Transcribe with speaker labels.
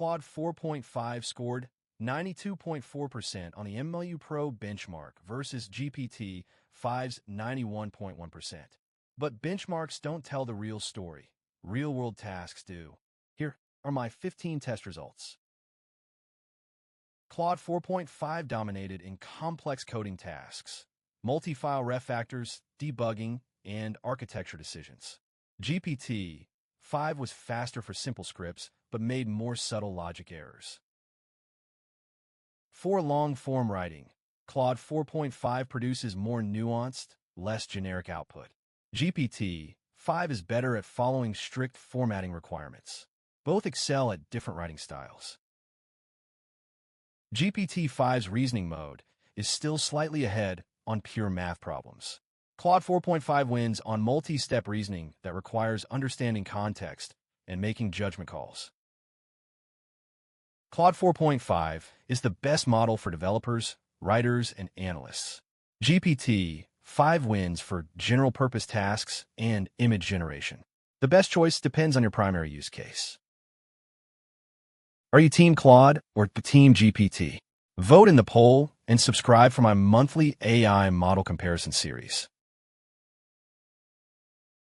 Speaker 1: Claude 4.5 scored 92.4% on the MLU Pro benchmark versus GPT-5's 91.1%. But benchmarks don't tell the real story. Real-world tasks do. Here are my 15 test results. Claude 4.5 dominated in complex coding tasks, multi-file refactors, debugging, and architecture decisions. GPT-5 was faster for simple scripts, but made more subtle logic errors. For long-form writing, Claude 4.5 produces more nuanced, less generic output. GPT-5 is better at following strict formatting requirements. Both excel at different writing styles. GPT-5's reasoning mode is still slightly ahead on pure math problems. Claude 4.5 wins on multi-step reasoning that requires understanding context and making judgment calls. Claude 4.5 is the best model for developers, writers, and analysts. GPT-5 wins for general-purpose tasks and image generation. The best choice depends on your primary use case. Are you Team Claude or Team GPT? Vote in the poll and subscribe for my monthly AI model comparison series.